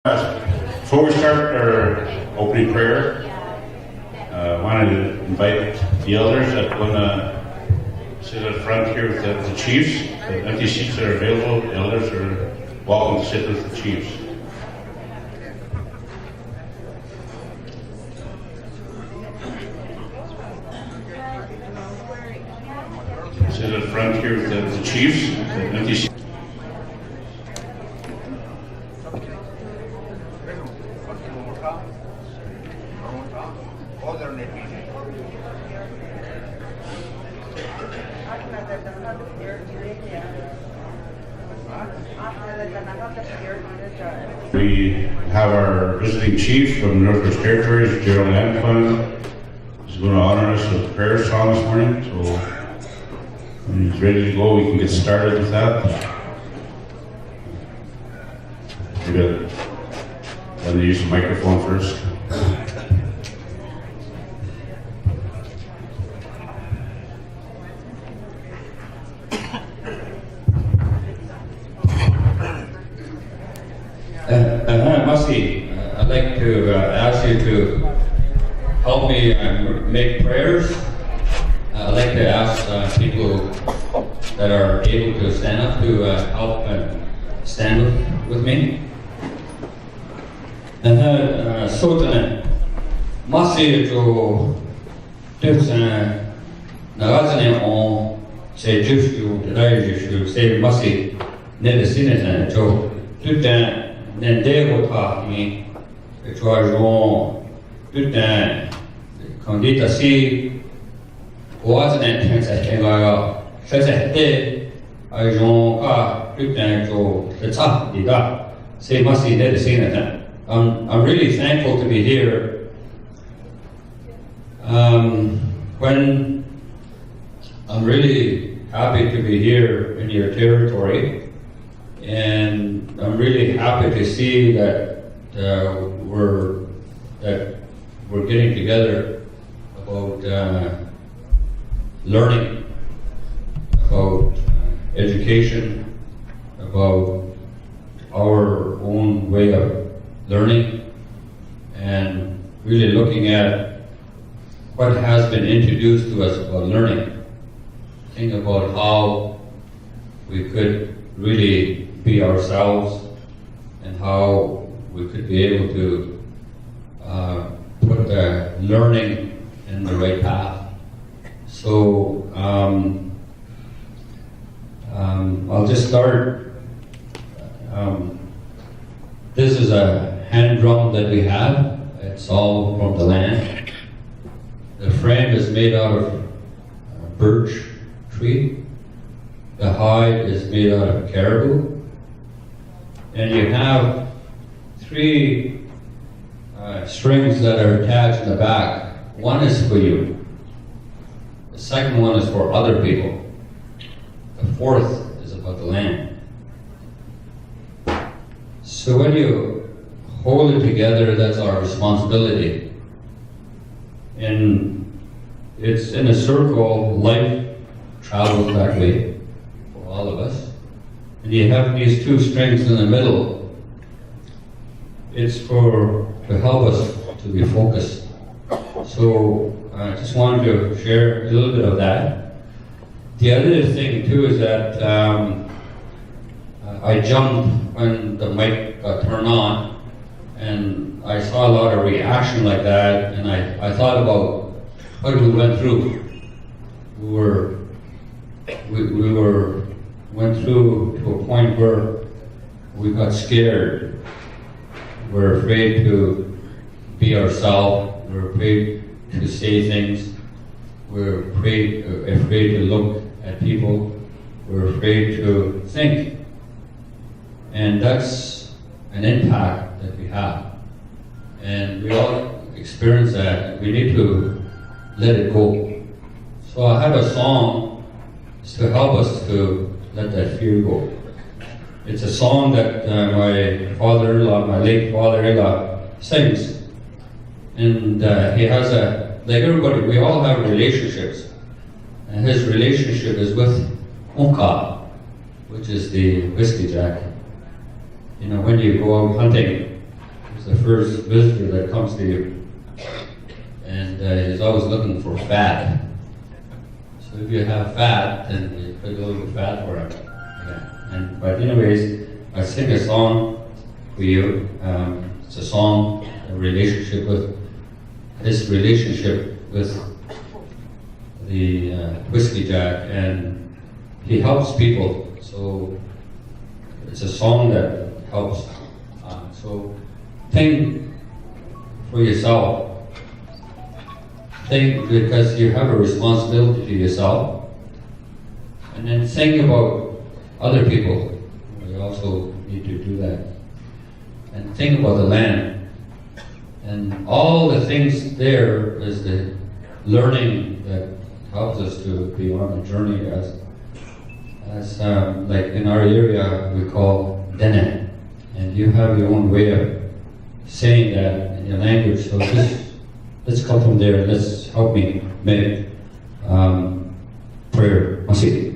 Before we start our opening prayer, I wanted to invite the elders that want to sit at the front here with the chiefs. The empty seats that are available, the elders are welcome to sit with the chiefs. Sit at the front here with the chiefs. The empty seats. We have our visiting chief from the Northwest Territories, Gerald Antoine. He's going to honor us with a prayer song this morning. So when he's ready to go, we can get started with that. Maybe let me use the microphone first. Masi, I'd like to ask you to help me make prayers. I'd like to ask people that are able to stand up to help stand with me. Sotane, Masi jo Dipsane, Nagazane on say Jushu, Jushu, say Masi, Nedesine jo Dutan. Nende talking, which was on good Condita C wasn't intense at Kenga, says a day, I don't good to the top, the say must be dead seen it. I'm really thankful to be here. When I'm really happy to be here in your territory. And I'm really happy to see that we're getting together about learning, about education, about our own way of learning, and really looking at what has been introduced to us about learning. Think about how we could really be ourselves and how we could be able to put the learning in the right path. So I'll just start. This is a hand drum that we have. It's all from the land. The frame is made out of birch tree. The hide is made out of caribou. And you have three strings that are attached in the back. One is for you. The second one is for other people. The fourth is about the land. So when you hold it together, that's our responsibility. And it's in a circle, life travels that way for all of us. And you have these two strings in the middle. It's to help us to be focused. So I just wanted to share a little bit of that. The other thing too is that I jumped when the mic got turned on, and I saw a lot of reaction like that, and I thought about what we went through. We went through to a point where we got scared. We're afraid to be ourselves. We're afraid to say things. We're afraid to look at people. We're afraid to think. And that's an impact that we have. And we all experience that. We need to let it go. So I have a song to help us to let that fear go. It's a song that my father-in-law, my late father-in-law, sings. And he has like everybody, we all have relationships. And his relationship is with which is the whiskey jack. You know, when you go out hunting is the first visitor that comes to you. And he's always looking for fat. So if you have fat, then you put a little fat for him. Yeah. But anyways, I sing a song for you. It's a song, his relationship with the Whiskey Jack, and he helps people. So it's a song that helps. So think for yourself. Think, because you have a responsibility to yourself, and then think about other people. We also need to do that. And think about the land. And all the things there is the learning that helps us to be on a journey as like in our area we call Dene. And you have your own way of saying that in your language. So let's come from there. Let's help me make prayer. Masih.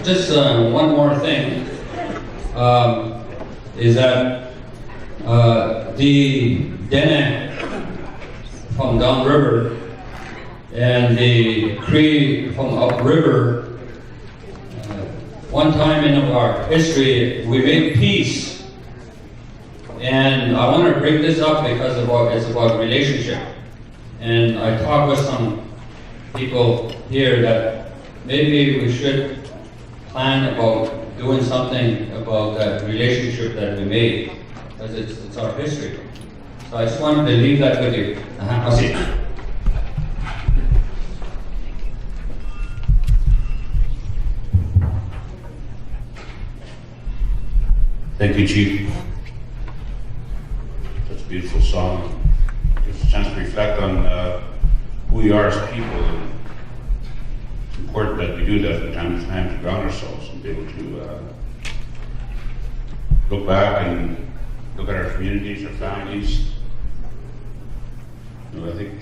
Just one more thing is that the Dene from downriver and the Cree from upriver, one time in our history we made peace, and I want to bring this up because it's about relationship. And I talked with some people here that maybe we should plan about doing something about that relationship that we made, because it's our history. So I just wanted to leave that with you. I'll see. Thank you, Chief. Such a beautiful song. Gives us a chance to reflect on who we are as people. And it's important that we do that from time to time to ground ourselves and be able to look back and look at our communities, our families. You know, I think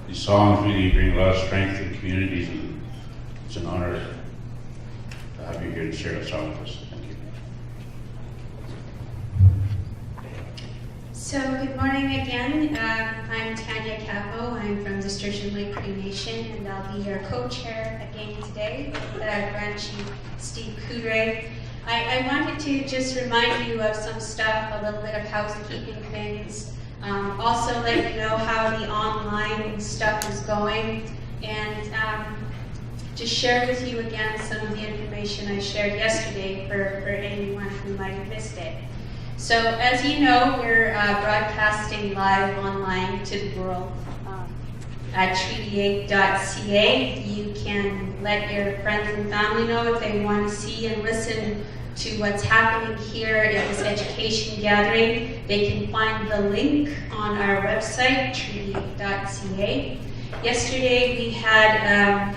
these songs really bring a lot of strength to the communities, and it's an honor to have you here to share a song with us. Thank you. So good morning again. I'm Tanya Capo. I'm from the Sturgeon Lake Cree Nation, and I'll be your co-chair again today with Grand Chief Steve Coudray. I wanted to just remind you of some stuff, a little bit of housekeeping things. Also let you know how the online stuff is going, and just share with you again some of the information I shared yesterday for anyone who might have missed it. So as you know, we're broadcasting live online to the world at treaty8.ca. You can let your friends and family know if they want to see and listen to what's happening here at this education gathering. They can find the link on our website, treaty8.ca. Yesterday we had,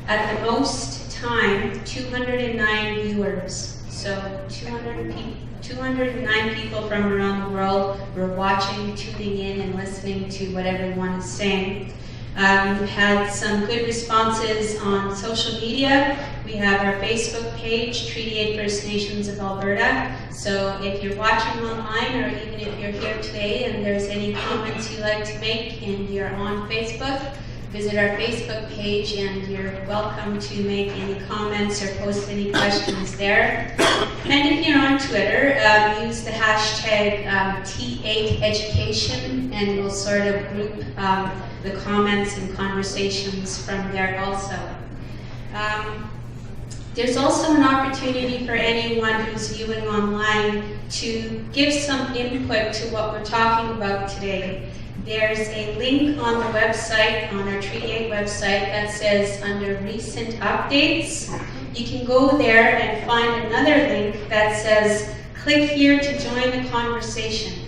at the most time, 209 viewers. So 209 people from around the world were watching, tuning in, and listening to what everyone is saying. We've had some good responses on social media. We have our Facebook page, Treaty 8 First Nations of Alberta. So if you're watching online, or even if you're here today and there's any comments you'd like to make and you're on Facebook, visit our Facebook page and you're welcome to make any comments or post any questions there. And if you're on Twitter, use the hashtag T8Education, and we'll sort of group the comments and conversations from there also. There's also an opportunity for anyone who's viewing online to give some input to what we're talking about today. There's a link on the website, on our Treaty 8 website, that says under recent updates. You can go there and find another link that says click here to join the conversation.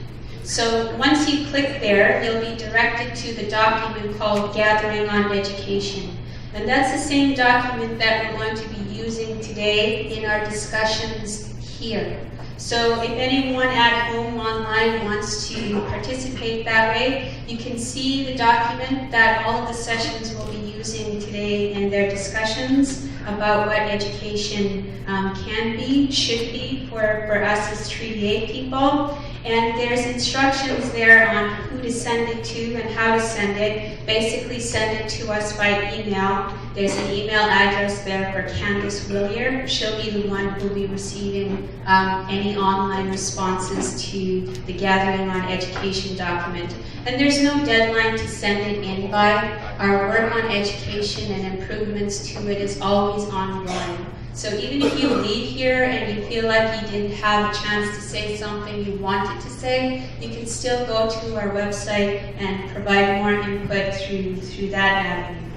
So once you click there, you'll be directed to the document called Gathering on Education. And that's the same document that we're going to be using today in our discussions here. So if anyone at home online wants to participate that way, you can see the document that all of the sessions will be using today in their discussions about what education can be, should be for us as Treaty 8 people. And there's instructions there on who to send it to and how to send it. Basically send it to us by email. There's an email address there for Candace Willier. She'll be the one who'll be receiving any online responses to the Gathering on Education document. And there's no deadline to send it in by. Our work on education and improvements to it is always ongoing. So even if you leave here and you feel like you didn't have a chance to say something you wanted to say, you can still go to our website and provide more input through that avenue.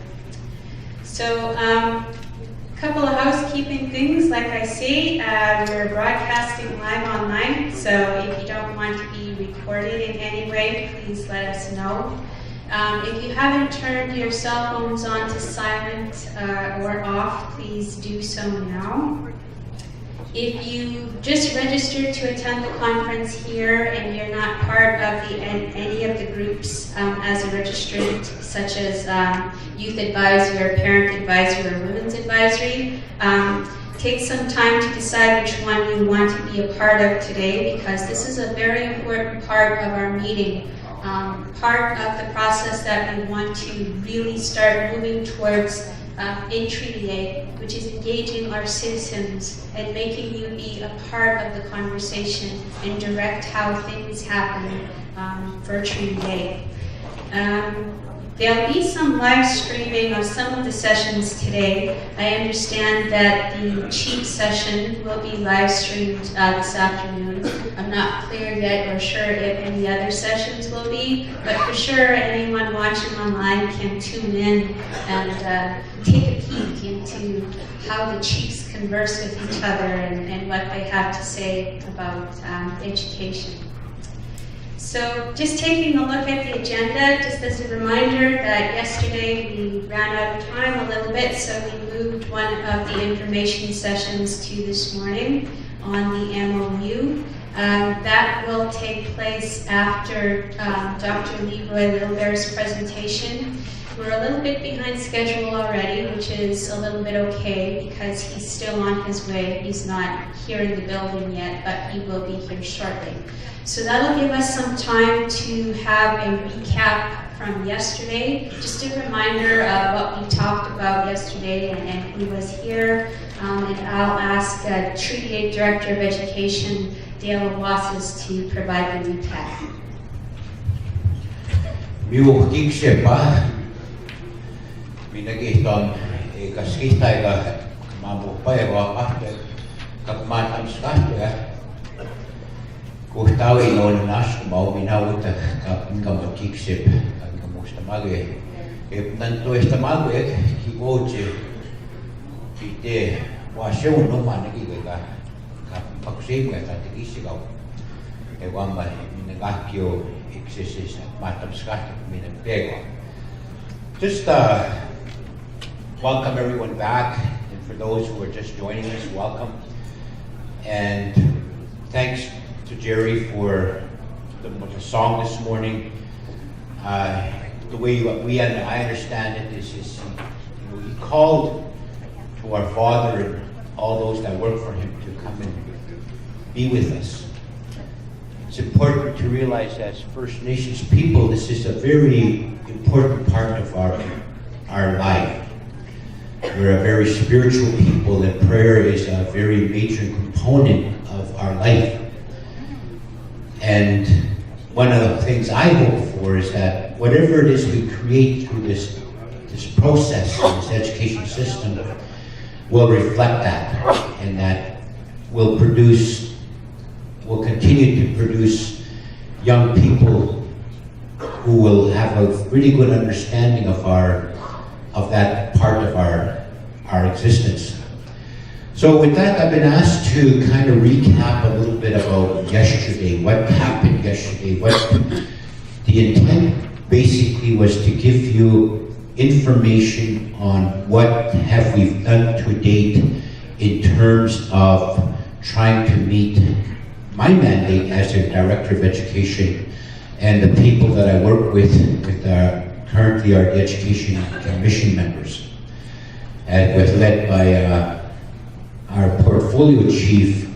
So a couple of housekeeping things. Like I say, we're broadcasting live online, so if you don't want to be recorded in any way, please let us know. If you haven't turned your cell phones on to silent or off, please do so now. If you just registered to attend the conference here and you're not part of any of the groups as a registrant, such as Youth Advisory or Parent Advisory or Women's Advisory, take some time to decide which one you want to be a part of today, because this is a very important part of our meeting. Part of the process that we want to really start moving towards in Treaty 8, which is engaging our citizens and making you be a part of the conversation and direct how things happen for Treaty 8. There'll be some live streaming of some of the sessions today. I understand that the chief session will be live streamed this afternoon. I'm not clear yet or sure if any other sessions will be, but for sure anyone watching online can tune in and take a peek into how the chiefs converse with each other and what they have to say about education. So just taking a look at the agenda, just as a reminder that yesterday we ran out of time a little bit, so we moved one of the information sessions to this morning on the MOU. That will take place after Dr. Leroy Lilbert's presentation. We're a little bit behind schedule already, which is a little bit okay because he's still on his way. He's not here in the building yet, but he will be here shortly. So that'll give us some time to have a recap from yesterday. Just a reminder of what we talked about yesterday and who was here. And I'll ask Treaty 8 Director of Education, Dale Wasis, to provide the recap. Miu kiksepa minagihton kaskihtaika mamupaewa kahte kakmatamskahte kuhtawi on naskumau minauta kapinkamu kiksep kapinkamusta mage nantoista mage kivoje pite waseu numanegi ka kapakseimga tatikissikau wamba minagahkio exercise matamskahte minapego. Just welcome everyone back, and for those who are just joining us, welcome. And thanks to Jerry for the song this morning. The way I understand it is he called to our Father and all those that work for him to come and be with us. It's important to realize as First Nations people, this is a very important part of our life. We're a very spiritual people, and prayer is a very major component of our life. And one of the things I hope for is that whatever it is we create through this process, this education system, will reflect that, and that will continue to produce young people who will have a really good understanding of that part of our existence. So with that, I've been asked to kind of recap a little bit about yesterday, what happened yesterday. The intent basically was to give you information on what have we done to date in terms of trying to meet my mandate as a Director of Education and the people that I work with currently are the Education Commission members, and led by our portfolio chief,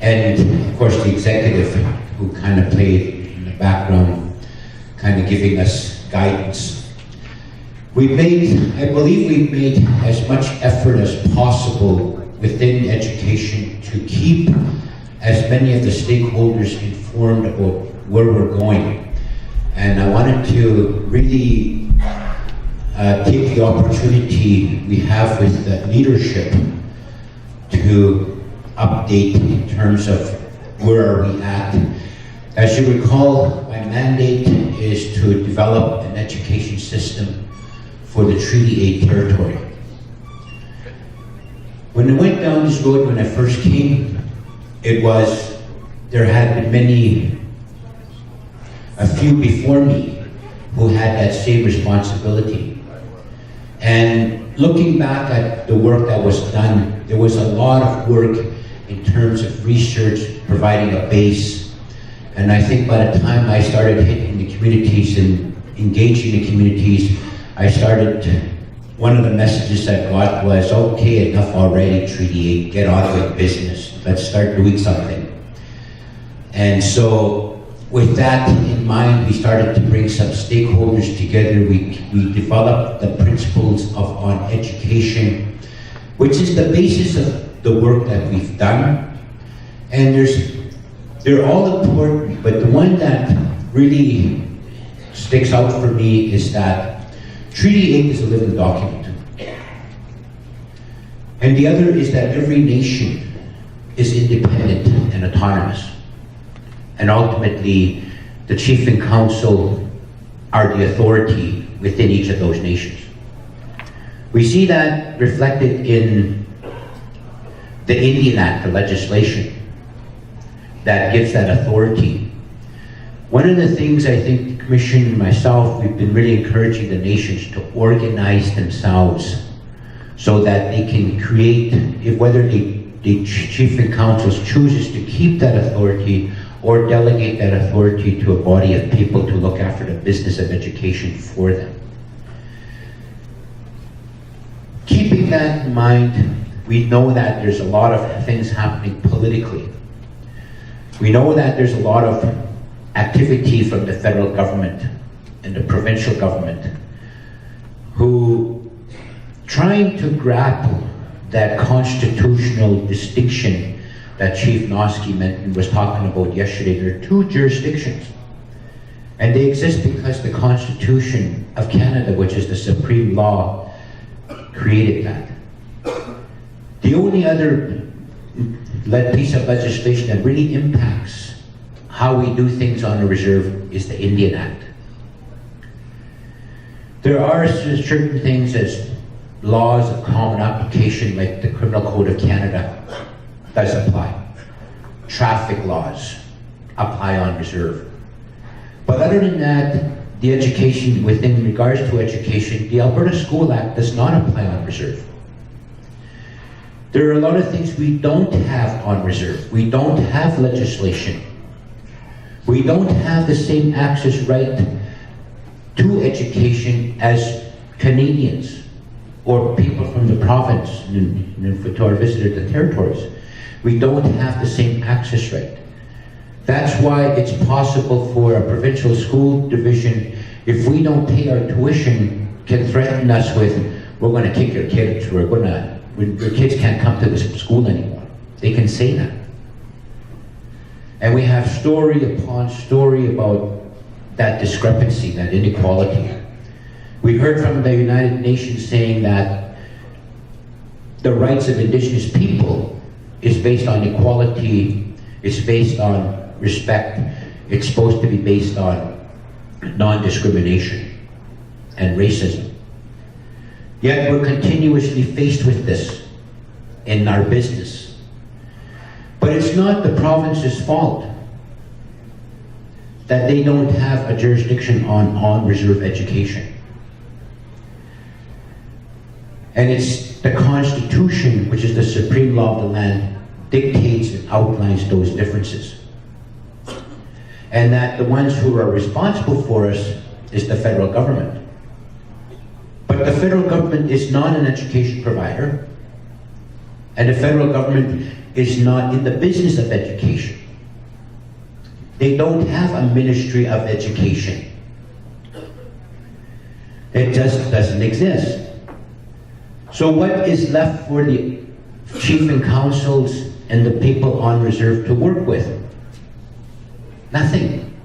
and of course the executive who kind of played in the background, kind of giving us guidance. I believe we've made as much effort as possible within education to keep as many of the stakeholders informed about where we're going. And I wanted to really take the opportunity we have with the leadership to update in terms of where are we at. As you recall, my mandate is to develop an education system for the Treaty 8 territory. When I went down this road when I first came, there had been a few before me who had that same responsibility. And looking back at the work that was done, there was a lot of work in terms of research, providing a base. And I think by the time I started hitting the communities and engaging the communities, one of the messages I got was, okay, enough already, Treaty 8, get on with business. Let's start doing something. And so with that in mind, we started to bring some stakeholders together. We developed the principles on education, which is the basis of the work that we've done. And they're all important, but the one that really sticks out for me is that Treaty 8 is a living document. And the other is that every nation is independent and autonomous. And ultimately, the Chief and Council are the authority within each of those nations. We see that reflected in the Indian Act, the legislation that gives that authority. One of the things I think the Commission and myself, we've been really encouraging the nations to organize themselves so that they can create, whether the Chief and Councils chooses to keep that authority or delegate that authority to a body of people to look after the business of education for them. Keeping that in mind, we know that there's a lot of things happening politically. We know that there's a lot of activity from the federal government and the provincial government who trying to grapple that constitutional distinction that Chief Noski was talking about yesterday. There are two jurisdictions, and they exist because the Constitution of Canada, which is the supreme law, created that. The only other piece of legislation that really impacts how we do things on the reserve is the Indian Act. There are certain things as laws of common application, like the Criminal Code of Canada does apply. Traffic laws apply on reserve. But other than that, the education, within regards to education, the Alberta School Act does not apply on reserve. There are a lot of things we don't have on reserve. We don't have legislation. We don't have the same access right to education as Canadians or people from the province and to our visitor the territories. We don't have the same access right. That's why it's possible for a provincial school division, if we don't pay our tuition, can threaten us with, we're going to kick your kids, your kids can't come to this school anymore. They can say that. And we have story upon story about that discrepancy, that inequality. We heard from the United Nations saying that the rights of Indigenous people is based on equality, it's based on respect, it's supposed to be based on non-discrimination and racism. Yet we're continuously faced with this in our business. But it's not the province's fault that they don't have a jurisdiction on reserve education. And it's the Constitution, which is the supreme law of the land, dictates and outlines those differences. And that the ones who are responsible for us is the federal government. But the federal government is not an education provider, and the federal government is not in the business of education. They don't have a Ministry of Education. It just doesn't exist. So what is left for the Chief and Councils and the people on reserve to work with? Nothing.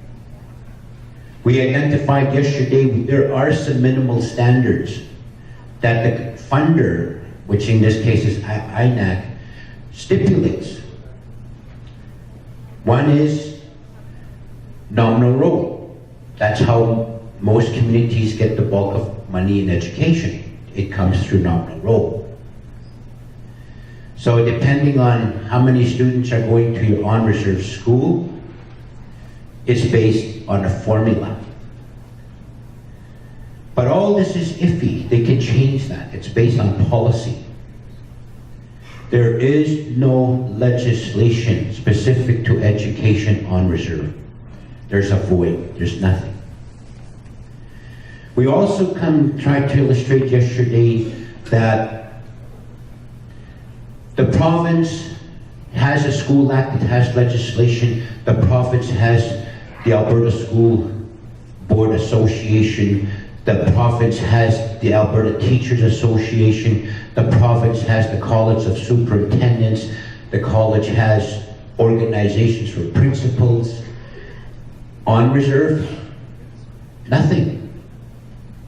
We identified yesterday there are some minimal standards that the funder, which in this case is INAC, stipulates. One is nominal roll. That's how most communities get the bulk of money in education. It comes through nominal roll. So depending on how many students are going to your on-reserve school, it's based on a formula. But all this is iffy. They can change that. It's based on policy. There is no legislation specific to education on reserve. There's a void. There's nothing. We also tried to illustrate yesterday that the province has a school act, it has legislation. The province has the Alberta School Board Association. The province has the Alberta Teachers Association. The province has the College of Superintendents. The college has organizations for principals. On reserve, nothing.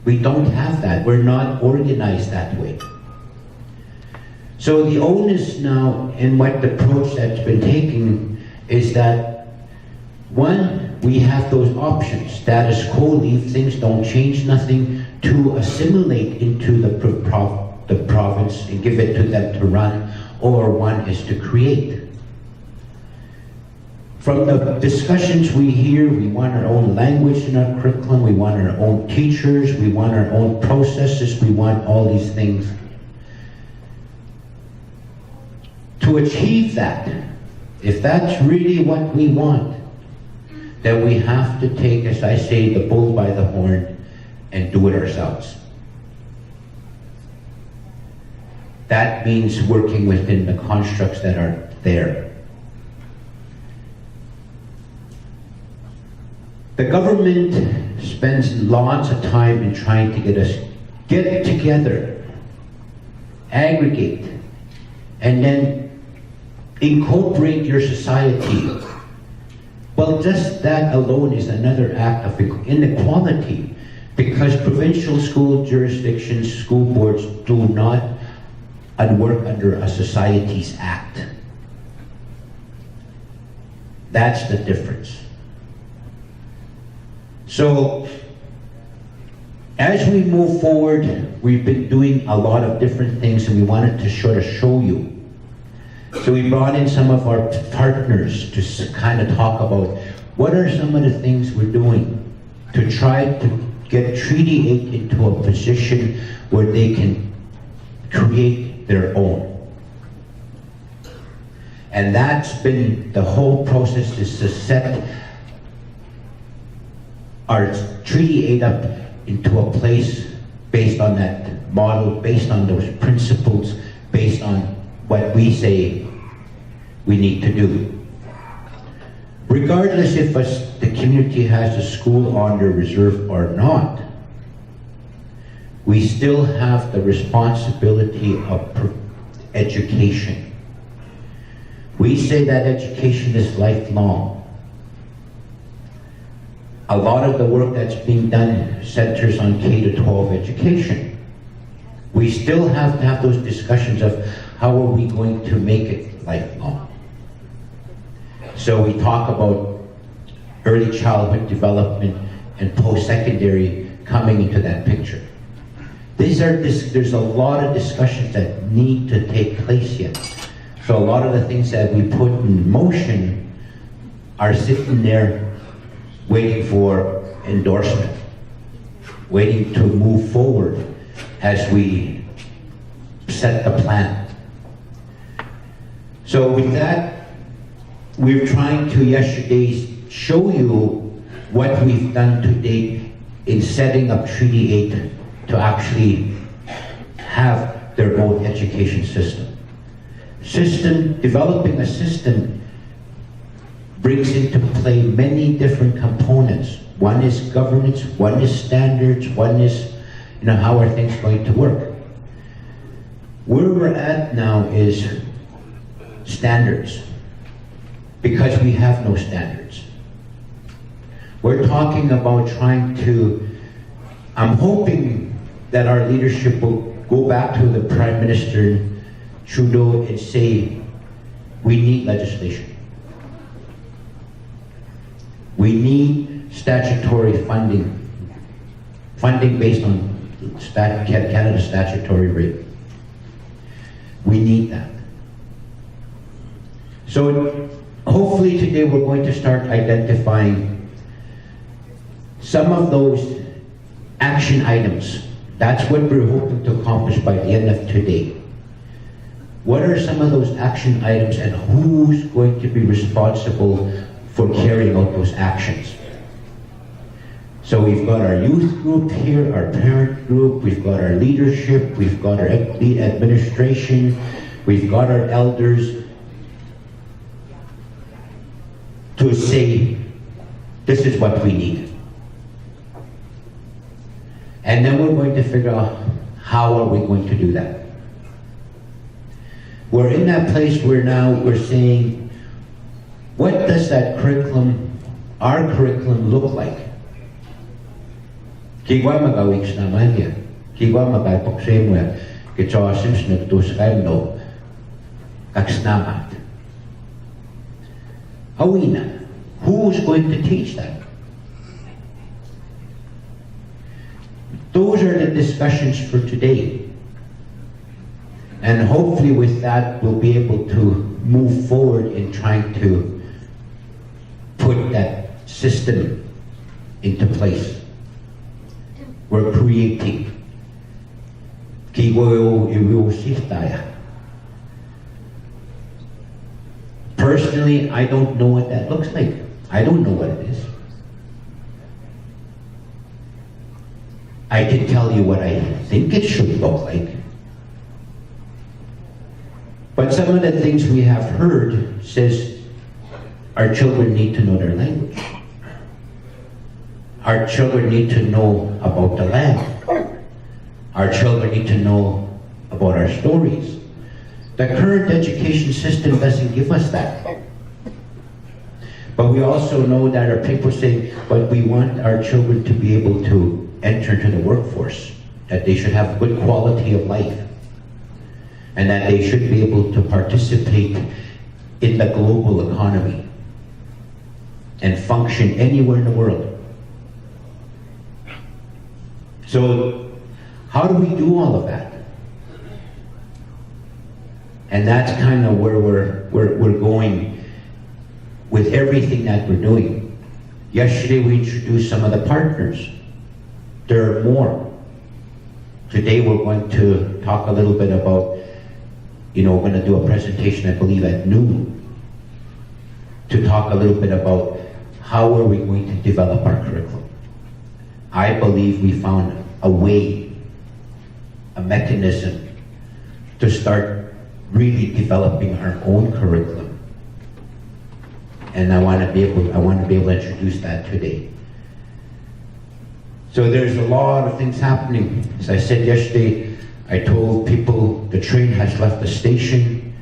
We don't have that. We're not organized that way. So the onus now in what the approach that's been taken is that, one, we have those options. Status quo, leave things, don't change nothing, to assimilate into the the province and give it to them to run, or one is to create. From the discussions we hear, we want our own language in our curriculum, we want our own teachers, we want our own processes, we want all these things. To achieve that, if that's really what we want, then we have to take, as I say, the bull by the horn and do it ourselves. That means working within the constructs that are there. The government spends lots of time in trying to get us get together, aggregate, and then incorporate your society. Well, just that alone is another act of inequality, because provincial school jurisdictions, school boards do not work under a society's act. That's the difference. So, as we move forward, we've been doing a lot of different things, and we wanted to sort of show you. So we brought in some of our partners to kind of talk about what are some of the things we're doing to try to get Treaty 8 into a position where they can create their own. And that's been the whole process, is to set our Treaty 8 up into a place based on that model, based on those principles, based on what we say we need to do. Regardless if the community has a school on their reserve or not, we still have the responsibility of education. We say that education is lifelong. A lot of the work that's being done centers on K-12 education. We still have to have those discussions of how are we going to make it lifelong. So we talk about early childhood development and post-secondary coming into that picture. There's a lot of discussions that need to take place yet. So a lot of the things that we put in motion are sitting there waiting for endorsement, waiting to move forward as we set the plan. So with that, we're trying to yesterday show you what we've done to date in setting up Treaty 8 to actually have their own education system. Developing a system brings into play many different components. One is governance, one is standards, one is, how are things going to work? Where we're at now is standards, because we have no standards. We're talking about trying to, I'm hoping that our leadership will go back to the Prime Minister Trudeau and say, we need legislation. We need statutory funding based on Canada's statutory rate. We need that. So hopefully today we're going to start identifying some of those action items. That's what we're hoping to accomplish by the end of today. What are some of those action items, and who's going to be responsible for carrying out those actions? So we've got our youth group here, our parent group, we've got our leadership, we've got our administration, we've got our elders to say, this is what we need. And then we're going to figure out how are we going to do that. We're in that place where now we're saying, what does that curriculum, our curriculum, look like? Kigwa magawix naman yan. Kigwa magaypokse mo yan. Kitsoasims nagtuskay no. Kaksnamat. Awina. Who's going to teach that? Those are the discussions for today. And hopefully with that, we'll be able to move forward in trying to put that system into place. We're creating. Personally, I don't know what that looks like. I don't know what it is. I can tell you what I think it should look like. But some of the things we have heard says our children need to know their language. Our children need to know about the land. Our children need to know about our stories. The current education system doesn't give us that. But we also know that our people say, but we want our children to be able to enter into the workforce, that they should have good quality of life, and that they should be able to participate in the global economy and function anywhere in the world. So how do we do all of that? And that's kind of where we're going with everything that we're doing. Yesterday we introduced some of the partners. There are more. Today we're going to talk a little bit about, we're going to do a presentation, I believe, at noon, to talk a little bit about how are we going to develop our curriculum. I believe we found a way, a mechanism to start really developing our own curriculum. And I want to be able to introduce that today. So there's a lot of things happening. As I said yesterday, I told people the train has left the station,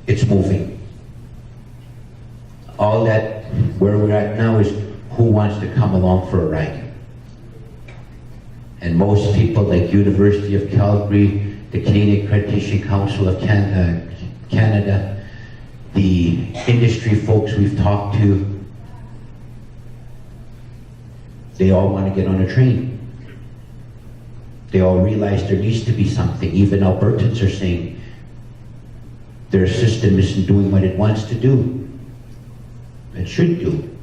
it's moving. All that, where we're at now is who wants to come along for a ride. And most people like University of Calgary, the Canadian Accreditation Council of Canada, the industry folks we've talked to, they all want to get on a train. They all realize there needs to be something. Even Albertans are saying their system isn't doing what it wants to do. It should do.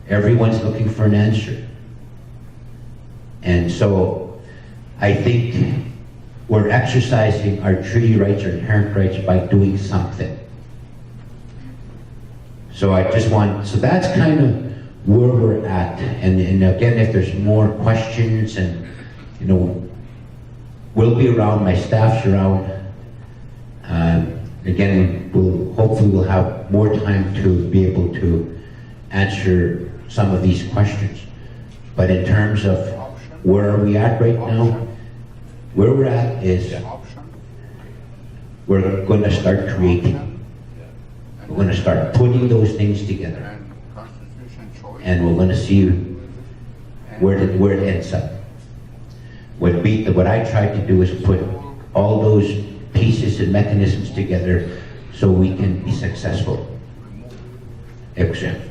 Everyone's looking for an answer. And so I think we're exercising our treaty rights, our inherent rights, by doing something. So so that's kind of where we're at. And again, if there's more questions, and we'll be around, my staff's around. Again, hopefully we'll have more time to be able to answer some of these questions. But in terms of where are we at right now, where we're at is we're going to start creating. We're going to start putting those things together. And we're going to see where it ends up. What I tried to do is put all those pieces and mechanisms together so we can be successful. Excellent.